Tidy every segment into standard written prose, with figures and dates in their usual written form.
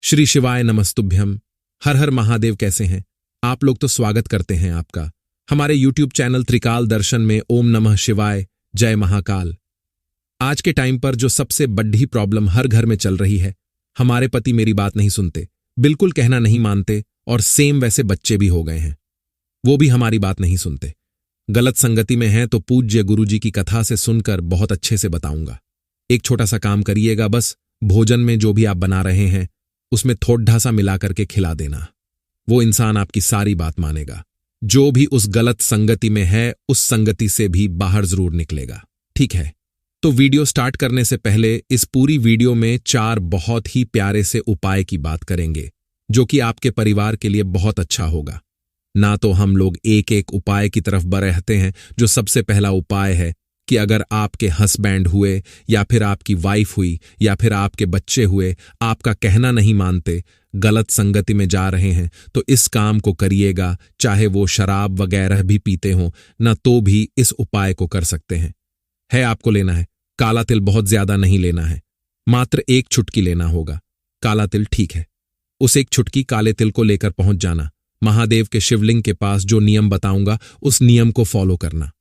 श्री शिवाय नमस्तुभ्यम। हर हर महादेव। कैसे हैं आप लोग? तो स्वागत करते हैं आपका हमारे YouTube चैनल त्रिकाल दर्शन में। ओम नमः शिवाय, जय महाकाल। आज के टाइम पर जो सबसे बड़ी प्रॉब्लम हर घर में चल रही है, हमारे पति मेरी बात नहीं सुनते, बिल्कुल कहना नहीं मानते, और सेम वैसे बच्चे भी हो गए हैं, वो भी हमारी बात नहीं सुनते, गलत संगति में हैं। तो पूज्य गुरुजी की कथा से सुनकर बहुत अच्छे से बताऊंगा। एक छोटा सा काम करिएगा, बस भोजन में जो भी आप बना रहे हैं उसमें थोड़ा सा मिला करके खिला देना। वो इंसान आपकी सारी बात मानेगा। जो भी उस गलत संगति में है उस संगति से भी बाहर जरूर निकलेगा। ठीक है, तो वीडियो स्टार्ट करने से पहले इस पूरी वीडियो में 4 बहुत ही प्यारे से उपाय की बात करेंगे, जो कि आपके परिवार के लिए बहुत अच्छा होगा। ना तो हम लोग एक एक उपाय की तरफ बढ़ते हैं। जो सबसे पहला उपाय है कि अगर आपके हस्बैंड हुए या फिर आपकी वाइफ हुई या फिर आपके बच्चे हुए आपका कहना नहीं मानते, गलत संगति में जा रहे हैं, तो इस काम को करिएगा। चाहे वो शराब वगैरह भी पीते हों न, तो भी इस उपाय को कर सकते हैं। आपको लेना है काला तिल, बहुत ज्यादा नहीं लेना है, मात्र 1 चुटकी लेना होगा। काला तिल ठीक है, उस 1 चुटकी काले तिल को लेकर पहुंच जाना महादेव के शिवलिंग के पास। जो नियम बताऊंगा उस नियम को फॉलो करना।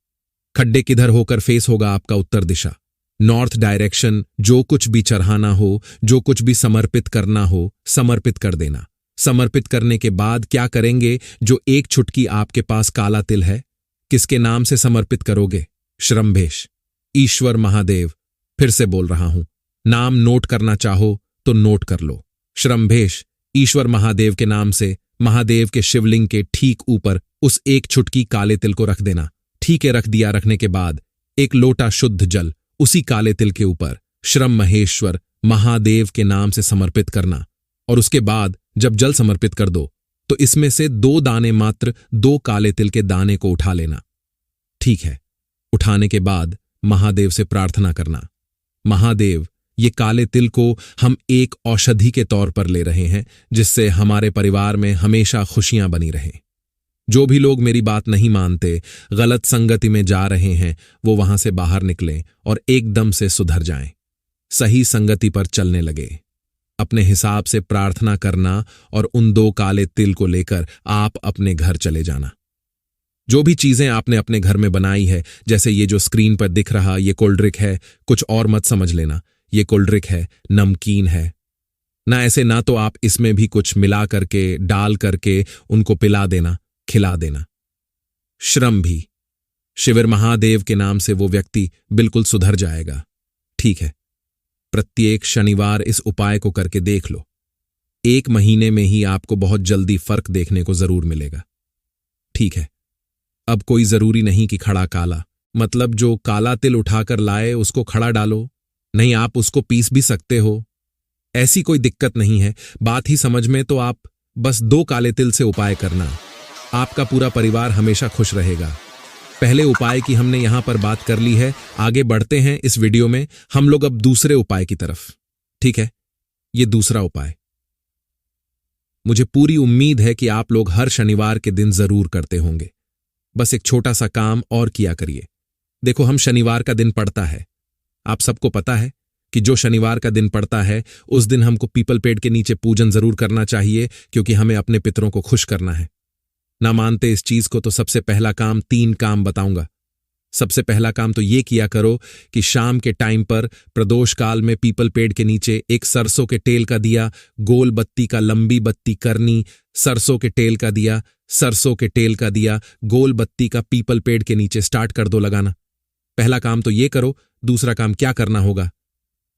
खड्डे किधर होकर फेस होगा आपका? उत्तर दिशा, नॉर्थ डायरेक्शन। जो कुछ भी चढ़ाना हो, जो कुछ भी समर्पित करना हो, समर्पित कर देना। समर्पित करने के बाद क्या करेंगे? जो 1 चुटकी आपके पास काला तिल है, किसके नाम से समर्पित करोगे? श्रम्भेश, ईश्वर महादेव। फिर से बोल रहा हूं, नाम नोट करना चाहो तो नोट कर लो। श्रम्भेश, ईश्वर महादेव के नाम से महादेव के शिवलिंग के ठीक ऊपर उस 1 चुटकी काले तिल को रख देना। ठीक है, रख दिया। रखने के बाद 1 लोटा शुद्ध जल उसी काले तिल के ऊपर श्रम महेश्वर महादेव के नाम से समर्पित करना। और उसके बाद जब जल समर्पित कर दो तो इसमें से 2 दाने, मात्र 2 काले तिल के दाने को उठा लेना। ठीक है, उठाने के बाद महादेव से प्रार्थना करना, महादेव, ये काले तिल को हम एक औषधि के तौर पर ले रहे हैं, जिससे हमारे परिवार में हमेशा खुशियां बनी रहें। जो भी लोग मेरी बात नहीं मानते, गलत संगति में जा रहे हैं, वो वहां से बाहर निकलें और एकदम से सुधर जाएं, सही संगति पर चलने लगे। अपने हिसाब से प्रार्थना करना और उन 2 काले तिल को लेकर आप अपने घर चले जाना। जो भी चीजें आपने अपने घर में बनाई है, जैसे ये जो स्क्रीन पर दिख रहा ये कोल्ड ड्रिंक है, कुछ और मत समझ लेना, ये कोल्ड ड्रिंक है, नमकीन है ना, ऐसे ना तो आप इसमें भी कुछ मिला करके डाल करके उनको पिला देना, खिला देना। श्रम भी, शिविर महादेव के नाम से वो व्यक्ति बिल्कुल सुधर जाएगा। ठीक है, प्रत्येक शनिवार इस उपाय को करके देख लो। 1 महीने में ही आपको बहुत जल्दी फर्क देखने को जरूर मिलेगा। ठीक है, अब कोई जरूरी नहीं कि खड़ा काला, मतलब जो काला तिल उठाकर लाए उसको खड़ा डालो, नहीं, आप उसको पीस भी सकते हो, ऐसी कोई दिक्कत नहीं है। बात ही समझ में, तो आप बस 2 काले तिल से उपाय करना, आपका पूरा परिवार हमेशा खुश रहेगा। पहले उपाय की हमने यहां पर बात कर ली है, आगे बढ़ते हैं इस वीडियो में हम लोग अब दूसरे उपाय की तरफ। ठीक है, ये दूसरा उपाय मुझे पूरी उम्मीद है कि आप लोग हर शनिवार के दिन जरूर करते होंगे। बस एक छोटा सा काम और किया करिए। देखो, हम शनिवार का दिन पड़ता है, आप सबको पता है कि जो शनिवार का दिन पड़ता है उस दिन हमको पीपल पेड़ के नीचे पूजन जरूर करना चाहिए, क्योंकि हमें अपने पितरों को खुश करना है। ना मानते इस चीज को तो सबसे पहला काम, 3 काम बताऊंगा। सबसे पहला काम तो ये किया करो कि शाम के टाइम पर प्रदोष काल में पीपल पेड़ के नीचे एक सरसों के तेल का दिया, गोल बत्ती का लंबी बत्ती करनी, सरसों के तेल का दिया, सरसों के तेल का दिया, गोल बत्ती का पीपल पेड़ के नीचे स्टार्ट कर दो लगाना। पहला काम तो ये करो। दूसरा काम क्या करना होगा?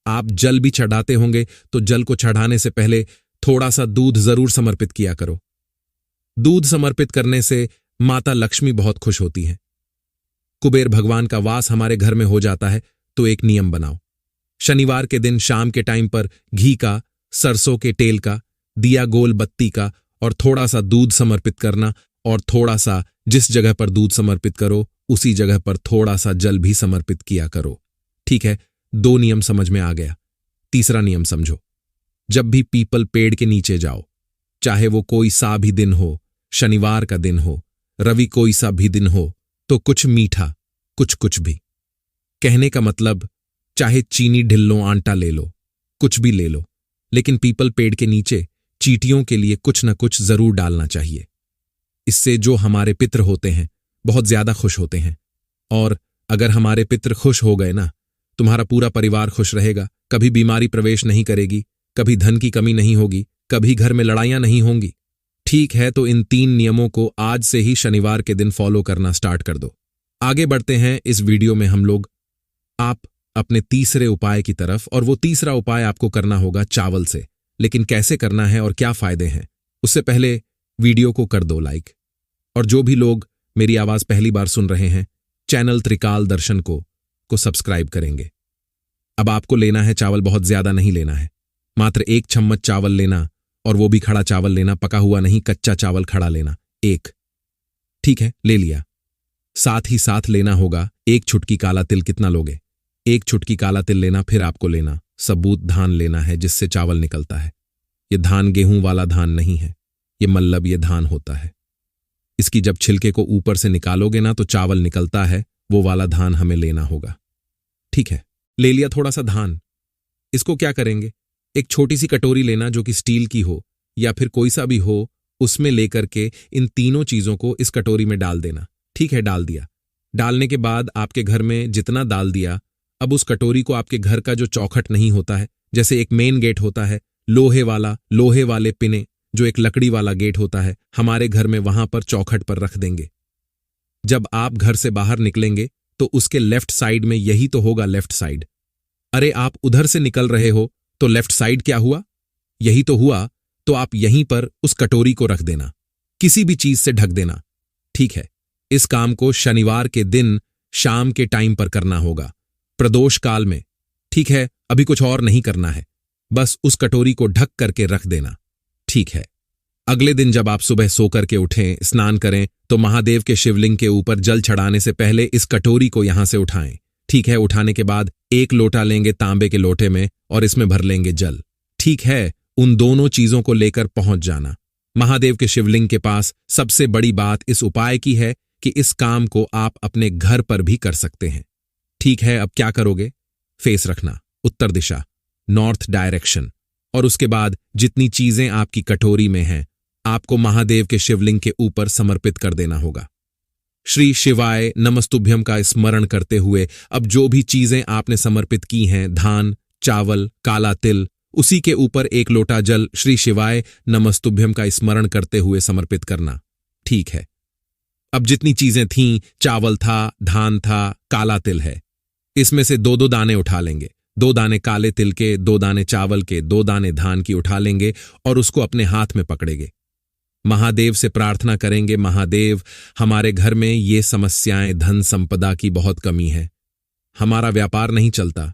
आप जल भी चढ़ाते होंगे तो जल को चढ़ाने से पहले थोड़ा सा दूध जरूर समर्पित किया करो। दूध समर्पित करने से माता लक्ष्मी बहुत खुश होती हैं, कुबेर भगवान का वास हमारे घर में हो जाता है। तो एक नियम बनाओ, शनिवार के दिन शाम के टाइम पर घी का, सरसों के तेल का दिया, गोल बत्ती का और थोड़ा सा दूध समर्पित करना, और थोड़ा सा जिस जगह पर दूध समर्पित करो उसी जगह पर थोड़ा सा जल भी समर्पित किया करो। ठीक है, 2 नियम समझ में आ गया। तीसरा नियम समझो, जब भी पीपल पेड़ के नीचे जाओ, चाहे वो कोई सा भी दिन हो, शनिवार का दिन हो, रवि कोई सा भी दिन हो, तो कुछ मीठा, कुछ भी। कहने का मतलब, चाहे चीनी ढिल्लो, आटा ले लो, कुछ भी ले लो, लेकिन पीपल पेड़ के नीचे चींटियों के लिए कुछ न कुछ जरूर डालना चाहिए। इससे जो हमारे पितृ होते हैं बहुत ज्यादा खुश होते हैं, और अगर हमारे पितृ खुश हो गए ना, तुम्हारा पूरा परिवार खुश रहेगा, कभी बीमारी प्रवेश नहीं करेगी, कभी धन की कमी नहीं होगी, कभी घर में लड़ाइयां नहीं होंगी। ठीक है, तो इन 3 नियमों को आज से ही शनिवार के दिन फॉलो करना स्टार्ट कर दो। आगे बढ़ते हैं इस वीडियो में हम लोग आप अपने तीसरे उपाय की तरफ, और वो तीसरा उपाय आपको करना होगा चावल से। लेकिन कैसे करना है और क्या फायदे हैं, उससे पहले वीडियो को कर दो लाइक। और जो भी लोग मेरी आवाज पहली बार सुन रहे हैं, चैनल त्रिकाल दर्शन को सब्सक्राइब करेंगे। अब आपको लेना है चावल, बहुत ज्यादा नहीं लेना है, मात्र 1 चम्मच चावल लेना, और वो भी खड़ा चावल लेना, पका हुआ नहीं, कच्चा चावल खड़ा लेना 1। ठीक है, ले लिया। साथ ही साथ लेना होगा 1 चुटकी काला तिल। कितना लोगे? 1 चुटकी काला तिल लेना। फिर आपको लेना सबूत धान लेना है, जिससे चावल निकलता है। ये धान गेहूं वाला धान नहीं है, ये मल्लब ये धान होता है। इसकी जब छिलके को ऊपर से निकालोगे ना तो चावल निकलता है, वो वाला धान हमें लेना होगा। ठीक है, ले लिया थोड़ा सा धान। इसको क्या करेंगे, एक छोटी सी कटोरी लेना जो कि स्टील की हो या फिर कोई सा भी हो, उसमें लेकर के इन तीनों चीजों को इस कटोरी में डाल देना। ठीक है, डाल दिया। डालने के बाद आपके घर में जितना डाल दिया, अब उस कटोरी को आपके घर का जो चौखट नहीं होता है, जैसे एक मेन गेट होता है लोहे वाले पिने, जो एक लकड़ी वाला गेट होता है, हमारे घर में वहां पर चौखट पर रख देंगे। जब आप घर से बाहर निकलेंगे तो उसके लेफ्ट साइड में, यही तो होगा लेफ्ट साइड। अरे आप उधर से निकल रहे हो तो लेफ्ट साइड क्या हुआ? यही तो हुआ। तो आप यहीं पर उस कटोरी को रख देना, किसी भी चीज से ढक देना। ठीक है, इस काम को शनिवार के दिन शाम के टाइम पर करना होगा, प्रदोष काल में। ठीक है, अभी कुछ और नहीं करना है, बस उस कटोरी को ढक करके रख देना। ठीक है, अगले दिन जब आप सुबह सो करके उठें, स्नान करें, तो महादेव के शिवलिंग के ऊपर जल चढ़ाने से पहले इस कटोरी को यहां से उठाएं। ठीक है, उठाने के बाद 1 लोटा लेंगे तांबे के लोटे में, और इसमें भर लेंगे जल। ठीक है, उन दोनों चीजों को लेकर पहुंच जाना महादेव के शिवलिंग के पास। सबसे बड़ी बात इस उपाय की है कि इस काम को आप अपने घर पर भी कर सकते हैं। ठीक है, अब क्या करोगे, फेस रखना उत्तर दिशा, नॉर्थ डायरेक्शन, और उसके बाद जितनी चीजें आपकी कटोरी में हैं, आपको महादेव के शिवलिंग के ऊपर समर्पित कर देना होगा। श्री शिवाय नमस्तुभ्यम का स्मरण करते हुए अब जो भी चीजें आपने समर्पित की हैं, धान, चावल, काला तिल, उसी के ऊपर 1 लोटा जल श्री शिवाय नमस्तुभ्यम का स्मरण करते हुए समर्पित करना। ठीक है, अब जितनी चीजें थीं, चावल था, धान था, काला तिल है, इसमें से 2-2 दाने उठा लेंगे। 2 दाने काले तिल के, 2 दाने चावल के, 2 दाने धान की उठा लेंगे और उसको अपने हाथ में पकड़ेंगे। महादेव से प्रार्थना करेंगे, महादेव हमारे घर में ये समस्याएं, धन संपदा की बहुत कमी है, हमारा व्यापार नहीं चलता।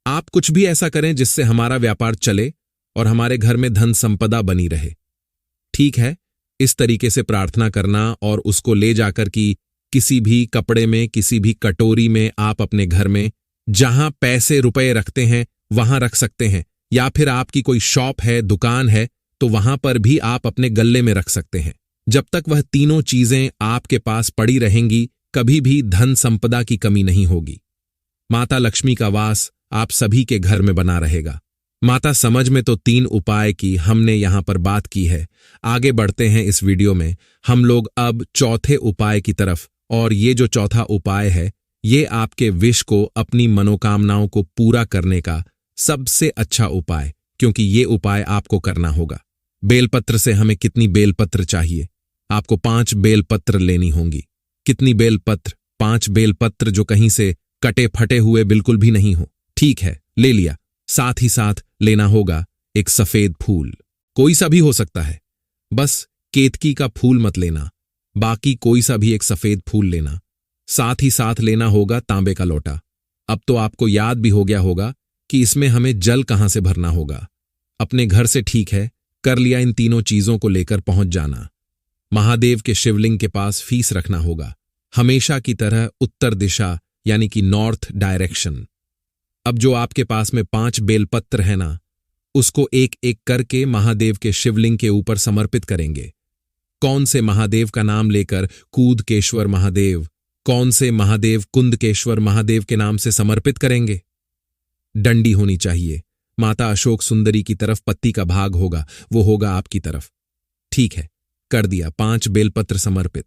आप कुछ भी ऐसा करें जिससे हमारा व्यापार चले और हमारे घर में धन संपदा बनी रहे। ठीक है, इस तरीके से प्रार्थना करना, और उसको ले जाकर कि किसी भी कपड़े में, किसी भी कटोरी में आप अपने घर में जहां पैसे रुपए रखते हैं वहां रख सकते हैं, या फिर आपकी कोई शॉप है, दुकान है, तो वहां पर भी आप अपने गल्ले में रख सकते हैं। जब तक वह तीनों चीजें आपके पास पड़ी रहेंगी, कभी भी धन संपदा की कमी नहीं होगी। माता लक्ष्मी का वास आप सभी के घर में बना रहेगा। माता समझ में तो 3 उपाय की हमने यहां पर बात की है। आगे बढ़ते हैं इस वीडियो में हम लोग अब चौथे उपाय की तरफ, और ये जो चौथा उपाय है, ये आपके विश को, अपनी मनोकामनाओं को पूरा करने का सबसे अच्छा उपाय, क्योंकि ये उपाय आपको करना होगा। बेलपत्र से हमें कितनी बेलपत्र चाहिए? आपको 5 बेलपत्र लेनी होंगी। कितनी बेलपत्र? 5 बेलपत्र जो कहीं से कटे फटे हुए बिल्कुल भी नहीं हो। ठीक है, ले लिया। साथ ही साथ लेना होगा एक सफेद फूल, कोई सा भी हो सकता है, बस केतकी का फूल मत लेना, बाकी कोई सा भी एक सफेद फूल लेना। साथ ही साथ लेना होगा तांबे का लोटा। अब तो आपको याद भी हो गया होगा कि इसमें हमें जल कहां से भरना होगा। अपने घर से, ठीक है, कर लिया। इन तीनों चीजों को लेकर पहुंच जाना महादेव के शिवलिंग के पास। फीस रखना होगा हमेशा की तरह उत्तर दिशा, यानी कि नॉर्थ डायरेक्शन। अब जो आपके पास में 5 बेलपत्र है ना, उसको एक एक करके महादेव के शिवलिंग के ऊपर समर्पित करेंगे। कौन से महादेव का नाम लेकर? कूदकेश्वर महादेव। कौन से महादेव? कुंदकेश्वर महादेव के नाम से समर्पित करेंगे। डंडी होनी चाहिए, माता अशोक सुंदरी की तरफ पत्ती का भाग होगा, वो होगा आपकी तरफ। ठीक है, कर दिया। 5 बेलपत्र समर्पित।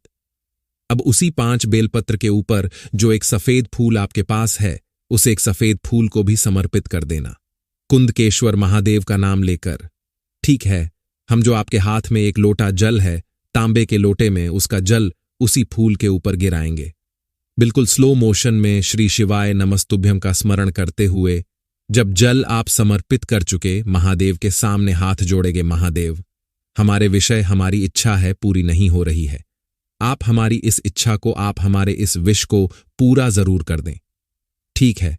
अब उसी 5 बेलपत्र के ऊपर जो एक सफेद फूल आपके पास है, उस एक सफेद फूल को भी समर्पित कर देना, कुंदकेश्वर महादेव का नाम लेकर। ठीक है, हम जो आपके हाथ में एक लोटा जल है, तांबे के लोटे में उसका जल उसी फूल के ऊपर गिराएंगे। बिल्कुल स्लो मोशन में श्री शिवाय नमस्तुभ्यम का स्मरण करते हुए जब जल आप समर्पित कर चुके, महादेव के सामने हाथ जोड़ेंगे। महादेव, हमारे विषय हमारी इच्छा है, पूरी नहीं हो रही है। आप हमारी इस इच्छा को, आप हमारे इस विश को पूरा जरूर कर दें। ठीक है,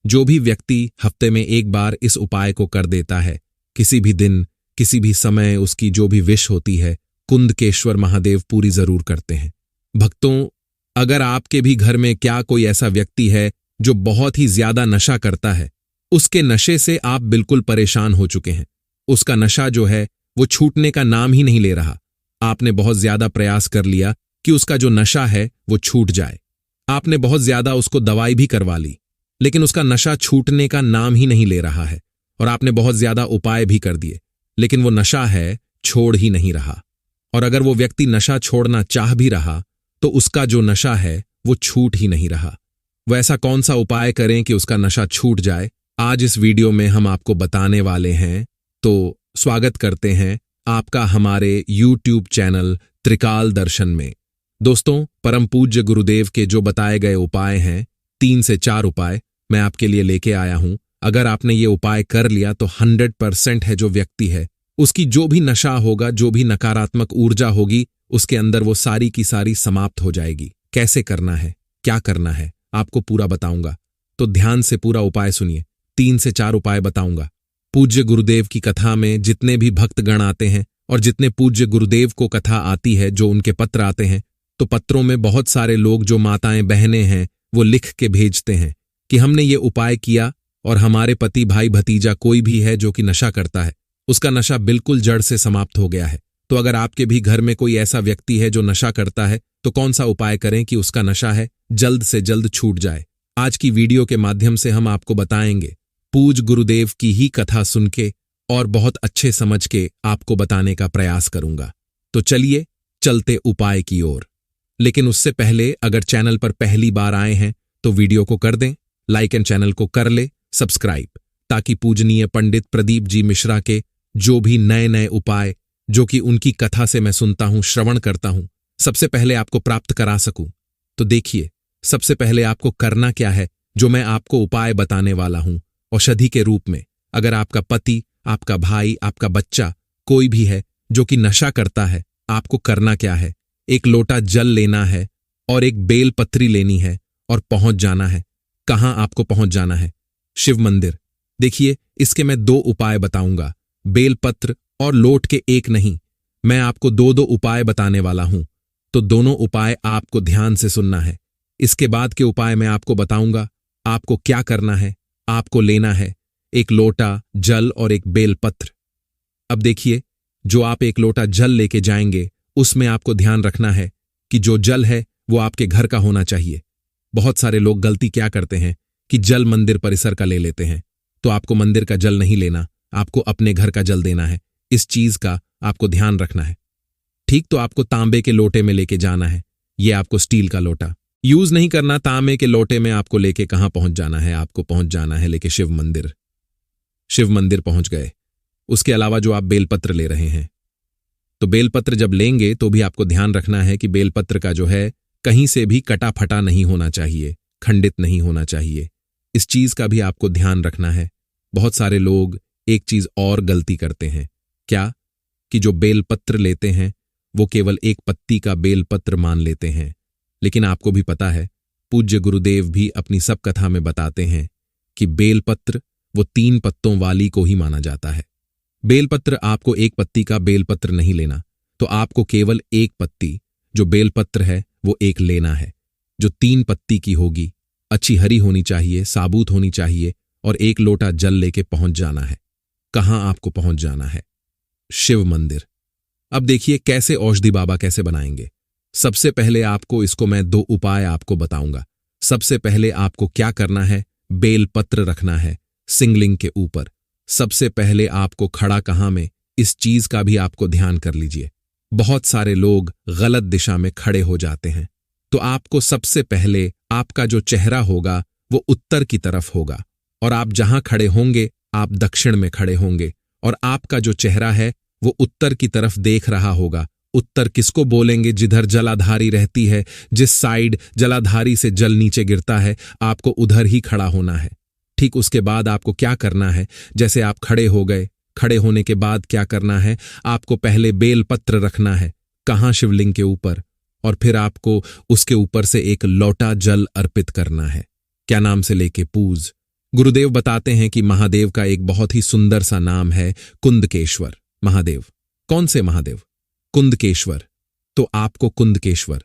जो भी व्यक्ति हफ्ते में एक बार इस उपाय को कर देता है, किसी भी दिन किसी भी समय उसकी जो भी विश होती है, कुंदकेश्वर महादेव पूरी जरूर करते हैं। भक्तों, अगर आपके भी घर में क्या कोई ऐसा व्यक्ति है जो बहुत ही ज्यादा नशा करता है, उसके नशे से आप बिल्कुल परेशान हो चुके हैं, उसका नशा जो है वो छूटने का नाम ही नहीं ले रहा, आपने बहुत ज्यादा प्रयास कर लिया कि उसका जो नशा है वो छूट जाए, आपने बहुत ज्यादा उसको दवाई भी करवा ली, लेकिन उसका नशा छूटने का नाम ही नहीं ले रहा है, और आपने बहुत ज्यादा उपाय भी कर दिए, लेकिन वो नशा है छोड़ ही नहीं रहा। और अगर वो व्यक्ति नशा छोड़ना चाह भी रहा तो उसका जो नशा है वो छूट ही नहीं रहा। वो ऐसा कौन सा उपाय करें कि उसका नशा छूट जाए, आज इस वीडियो में हम आपको बताने वाले हैं। तो स्वागत करते हैं आपका हमारे YouTube चैनल त्रिकाल दर्शन में। दोस्तों, परम पूज्य गुरुदेव के जो बताए गए उपाय हैं, 3 से 4 उपाय मैं आपके लिए लेके आया हूं। अगर आपने ये उपाय कर लिया तो 100% है जो व्यक्ति है उसकी जो भी नशा होगा, जो भी नकारात्मक ऊर्जा होगी, उसके अंदर वो सारी की सारी समाप्त हो जाएगी। कैसे करना है, क्या करना है, आपको पूरा बताऊंगा, तो ध्यान से पूरा उपाय सुनिए। 3 से 4 उपाय बताऊंगा। पूज्य गुरुदेव की कथा में जितने भी भक्तगण आते हैं और जितने पूज्य गुरुदेव को कथा आती है, जो उनके पत्र आते हैं, तो पत्रों में बहुत सारे लोग जो माताएं बहनें हैं वो लिख के भेजते हैं कि हमने ये उपाय किया और हमारे पति भाई भतीजा कोई भी है जो कि नशा करता है, उसका नशा बिल्कुल जड़ से समाप्त हो गया है। तो अगर आपके भी घर में कोई ऐसा व्यक्ति है जो नशा करता है, तो कौन सा उपाय करें कि उसका नशा है जल्द से जल्द छूट जाए। आज की वीडियो के माध्यम से हम आपको बताएंगे, पूज गुरुदेव की ही कथा सुन के और बहुत अच्छे समझ के आपको बताने का प्रयास करूंगा। तो चलिए चलते उपाय की ओर। लेकिन उससे पहले अगर चैनल पर पहली बार आए हैं तो वीडियो को कर दें लाइक एंड चैनल को कर ले सब्सक्राइब, ताकि पूजनीय पंडित प्रदीप जी मिश्रा के जो भी नए नए उपाय जो कि उनकी कथा से मैं सुनता हूं, श्रवण करता हूं, सबसे पहले आपको प्राप्त करा सकूं। तो देखिए, सबसे पहले आपको करना क्या है, जो मैं आपको उपाय बताने वाला हूं औषधि के रूप में। अगर आपका पति, आपका भाई, आपका बच्चा कोई भी है जो कि नशा करता है, आपको करना क्या है, एक लोटा जल लेना है और एक बेलपत्री लेनी है और पहुंच जाना है। कहां आपको पहुंच जाना है? शिव मंदिर। देखिए, इसके मैं 2 उपाय बताऊंगा, बेलपत्र और लोट के एक नहीं, मैं आपको 2-2 उपाय बताने वाला हूं, तो दोनों उपाय आपको ध्यान से सुनना है। इसके बाद के उपाय मैं आपको बताऊंगा। आपको क्या करना है, आपको लेना है एक लोटा जल और एक बेलपत्र। अब देखिए, जो आप एक लोटा जल लेके जाएंगे, उसमें आपको ध्यान रखना है कि जो जल है वो आपके घर का होना चाहिए। बहुत सारे लोग गलती क्या करते हैं कि जल मंदिर परिसर का ले लेते हैं, तो आपको मंदिर का जल नहीं लेना, आपको अपने घर का जल देना है। इस चीज का आपको ध्यान रखना है। ठीक, तो आपको तांबे के लोटे में लेके जाना है, ये आपको स्टील का लोटा यूज नहीं करना। तांबे के लोटे में आपको लेके कहां पहुंच जाना है, आपको पहुंच जाना है लेके शिव मंदिर। शिव मंदिर पहुंच गए। उसके अलावा जो आप बेलपत्र ले रहे हैं, तो बेलपत्र जब लेंगे तो भी आपको ध्यान रखना है कि बेलपत्र का जो है कहीं से भी कटा फटा नहीं होना चाहिए, खंडित नहीं होना चाहिए। इस चीज का भी आपको ध्यान रखना है। बहुत सारे लोग एक चीज और गलती करते हैं, क्या कि जो बेलपत्र लेते हैं वो केवल एक पत्ती का बेलपत्र मान लेते हैं। लेकिन आपको भी पता है, पूज्य गुरुदेव भी अपनी सब कथा में बताते हैं कि बेलपत्र वो 3 पत्तों वाली को ही माना जाता है। बेलपत्र आपको एक पत्ती का बेलपत्र नहीं लेना, तो आपको केवल एक पत्ती जो बेलपत्र है वो एक लेना है, जो 3 पत्ती की होगी, अच्छी हरी होनी चाहिए, साबुत होनी चाहिए, और एक लोटा जल लेके पहुंच जाना है। कहां आपको पहुंच जाना है? शिव मंदिर। अब देखिए कैसे औषधि बाबा कैसे बनाएंगे। सबसे पहले आपको इसको मैं 2 उपाय आपको बताऊंगा। सबसे पहले आपको क्या करना है, बेलपत्र रखना है सिंगलिंग के ऊपर, सबसे पहले आपको खड़ा कहाँ में, इस चीज का भी आपको ध्यान कर लीजिए। बहुत सारे लोग गलत दिशा में खड़े हो जाते हैं। तो आपको सबसे पहले आपका जो चेहरा होगा वो उत्तर की तरफ होगा, और आप जहां खड़े होंगे आप दक्षिण में खड़े होंगे, और आपका जो चेहरा है वो उत्तर की तरफ देख रहा होगा। उत्तर किसको बोलेंगे? जिधर जलाधारी रहती है, जिस साइड जलाधारी से जल नीचे गिरता है, आपको उधर ही खड़ा होना है। ठीक उसके बाद आपको क्या करना है, जैसे आप खड़े हो गए, खड़े होने के बाद क्या करना है, आपको पहले बेलपत्र रखना है। कहाँ? शिवलिंग के ऊपर। और फिर आपको उसके ऊपर से एक लोटा जल अर्पित करना है। क्या नाम से? लेके पूज। गुरुदेव बताते हैं कि महादेव का एक बहुत ही सुंदर सा नाम है कुंदकेश्वर महादेव। कौन से महादेव? कुंदकेश्वर। तो आपको कुंदकेश्वर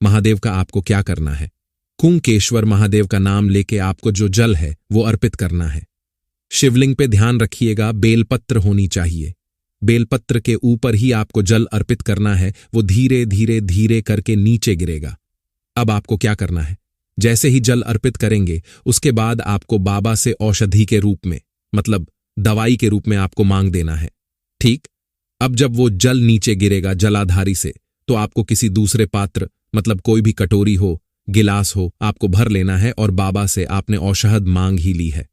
महादेव का आपको क्या करना है? कुंकेश्वर महादेव का नाम लेके आपको जो जल है वो अर्पित करना है। शिवलिंग पे ध्यान रखिएगा, बेलपत्र होनी चाहिए। बेलपत्र के ऊपर ही आपको जल अर्पित करना है। वो धीरे धीरे धीरे करके नीचे गिरेगा। अब आपको क्या करना है? जैसे ही जल अर्पित करेंगे उसके बाद आपको बाबा से औषधि के रूप में, मतलब दवाई के रूप में आपको मांग देना है। ठीक? अब जब वो जल नीचे गिरेगा जलाधारी से, तो आपको किसी दूसरे पात्र, मतलब कोई भी कटोरी हो, गिलास हो, आपको भर लेना है और बाबा से आपने औषध मांग ही ली है।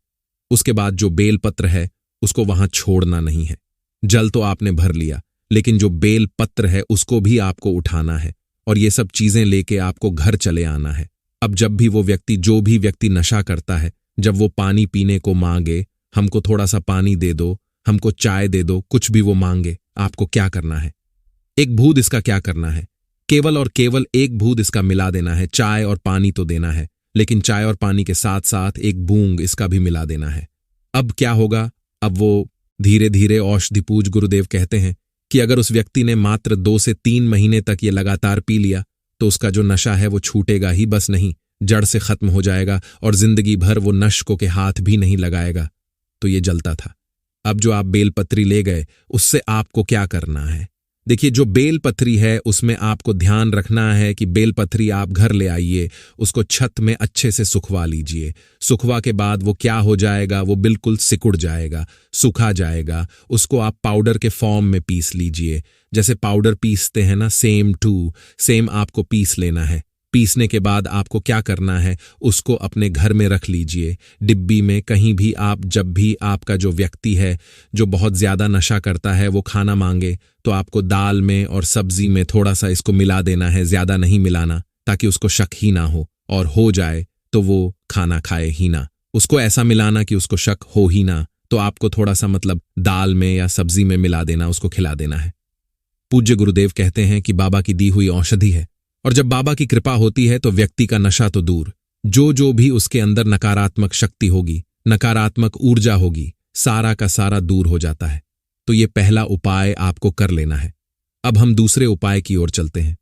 उसके बाद जो बेलपत्र है उसको वहां छोड़ना नहीं है। जल तो आपने भर लिया, लेकिन जो बेलपत्र है उसको भी आपको उठाना है, और ये सब चीजें लेके आपको घर चले आना है। अब जब भी वो व्यक्ति, जो भी व्यक्ति नशा करता है, जब वो पानी पीने को मांगे, हमको थोड़ा सा पानी दे दो, हमको चाय दे दो, कुछ भी वो मांगे, आपको क्या करना है? एक बूंद इसका क्या करना है? केवल और केवल एक बूंद इसका मिला देना है। चाय और पानी तो देना है, लेकिन चाय और पानी के साथ साथ एक बूंद इसका भी मिला देना है। अब क्या होगा? अब वो धीरे धीरे औषधि पूज गुरुदेव कहते हैं कि अगर उस व्यक्ति ने मात्र 2 से 3 महीने तक ये लगातार पी लिया तो उसका जो नशा है वो छूटेगा ही बस नहीं, जड़ से खत्म हो जाएगा और जिंदगी भर वो नशकों के हाथ भी नहीं लगाएगा। तो ये जलता था। अब जो आप बेलपत्री ले गए उससे आपको क्या करना है? देखिए, जो बेलपत्री है उसमें आपको ध्यान रखना है कि बेलपत्री आप घर ले आइए, उसको छत में अच्छे से सुखवा लीजिए। सुखवा के बाद वो क्या हो जाएगा? वो बिल्कुल सिकुड़ जाएगा, सूखा जाएगा। उसको आप पाउडर के फॉर्म में पीस लीजिए। जैसे पाउडर पीसते हैं ना, सेम आपको पीस लेना है। पीसने के बाद आपको क्या करना है? उसको अपने घर में रख लीजिए, डिब्बी में, कहीं भी। आप जब भी आपका जो व्यक्ति है जो बहुत ज्यादा नशा करता है वो खाना मांगे तो आपको दाल में और सब्जी में थोड़ा सा इसको मिला देना है, ज्यादा नहीं मिलाना, ताकि उसको शक ही ना हो, और हो जाए तो वो खाना खाए ही ना। उसको ऐसा मिलाना कि उसको शक हो ही ना, तो आपको थोड़ा सा मतलब दाल में या सब्जी में मिला देना, उसको खिला देना है। पूज्य गुरुदेव कहते हैं कि बाबा की दी हुई औषधि है, और जब बाबा की कृपा होती है तो व्यक्ति का नशा तो दूर, जो भी उसके अंदर नकारात्मक शक्ति होगी, नकारात्मक ऊर्जा होगी, सारा का सारा दूर हो जाता है। तो ये पहला उपाय आपको कर लेना है। अब हम दूसरे उपाय की ओर चलते हैं।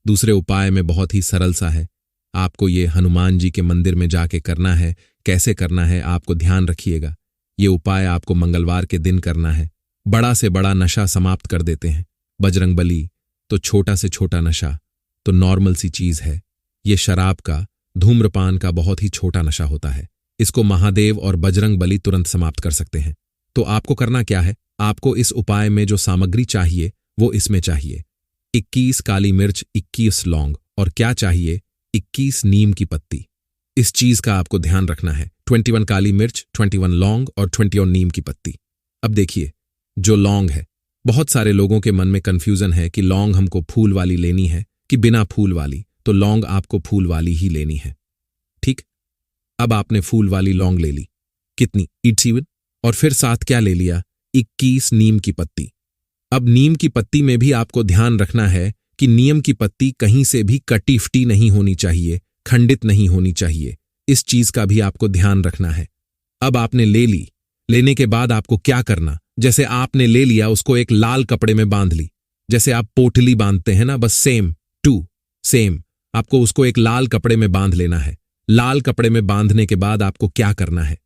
दूसरे उपाय में बहुत ही सरल सा है। आपको ये हनुमान जी के मंदिर में जाके करना है। कैसे करना है आपको ध्यान रखिएगा। ये उपाय आपको मंगलवार के दिन करना है। बड़ा से बड़ा नशा समाप्त कर देते हैं। बजरंगबली तो छोटा से छोटा नशा तो नॉर्मल सी चीज है। ये शराब का, धूम्रपान का बहुत ही छोटा नशा होता है। इसको महादेव और बजरंगबली तुरंत समाप्त कर सकते हैं। तो आपको करना क्या है? आपको इस उपाय में जो सामग्री चाहिए वो इसमें चाहिए 21 काली मिर्च, 21 लौंग, और क्या चाहिए? 21 नीम की पत्ती। इस चीज का आपको ध्यान रखना है। 21 काली मिर्च, 21 लौंग और 21 नीम की पत्ती। अब देखिए, जो लौंग है, बहुत सारे लोगों के मन में कंफ्यूजन है कि लौंग हमको फूल वाली लेनी है कि बिना फूल वाली। तो लौंग आपको फूल वाली ही लेनी है। ठीक? अब आपने फूल वाली लौंग ले ली। कितनी? 87। और फिर साथ क्या ले लिया? 21 नीम की पत्ती। अब नीम की पत्ती में भी आपको ध्यान रखना है कि नीम की पत्ती कहीं से भी कटी फटी नहीं होनी चाहिए, खंडित नहीं होनी चाहिए। इस चीज का भी आपको ध्यान रखना है। अब आपने ले ली। लेने के बाद आपको क्या करना? जैसे आपने ले लिया, उसको एक लाल कपड़े में बांध ली, जैसे आप पोटली बांधते हैं ना, बस सेम आपको उसको एक लाल कपड़े में बांध लेना है। लाल कपड़े में बांधने के बाद आपको क्या करना है?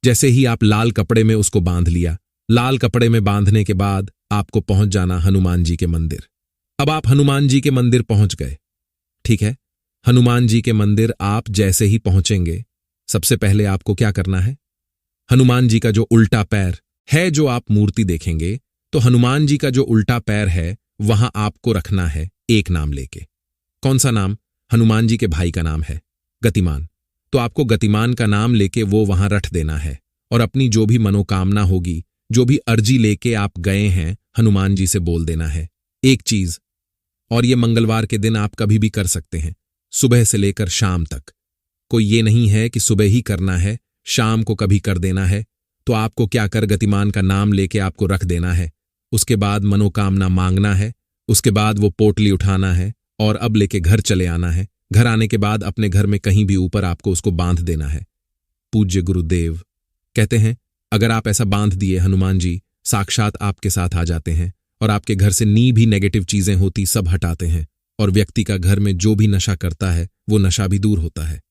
जैसे ही आप लाल कपड़े में उसको बांध लिया, लाल कपड़े में बांधने के बाद आपको पहुंच जाना हनुमान जी के मंदिर। अब आप हनुमान जी के मंदिर पहुंच गए। ठीक है? हनुमान जी के मंदिर आप जैसे ही पहुंचेंगे, सबसे पहले आपको क्या करना है? हनुमान जी का जो उल्टा पैर, है जो आप मूर्ति देखेंगे तो हनुमान जी का जो उल्टा पैर है वहां आपको रखना है एक नाम लेके। कौन सा नाम? हनुमान जी के भाई का नाम है गतिमान। तो आपको गतिमान का नाम लेके वो वहां रट देना है और अपनी जो भी मनोकामना होगी, जो भी अर्जी लेके आप गए हैं, हनुमान जी से बोल देना है। एक चीज और, ये मंगलवार के दिन आप कभी भी कर सकते हैं, सुबह से लेकर शाम तक। कोई ये नहीं है कि सुबह ही करना है, शाम को कभी कर देना है। तो आपको क्या कर, गतिमान का नाम लेके आपको रख देना है। उसके बाद मनोकामना मांगना है, उसके बाद वो पोटली उठाना है और अब लेके घर चले आना है। घर आने के बाद अपने घर में कहीं भी ऊपर आपको उसको बांध देना है। पूज्य गुरुदेव कहते हैं, अगर आप ऐसा बांध दिए, हनुमान जी साक्षात आपके साथ आ जाते हैं और आपके घर से नी भी नेगेटिव चीजें होती सब हटाते हैं और व्यक्ति का घर में जो भी नशा करता है वो नशा भी दूर होता है।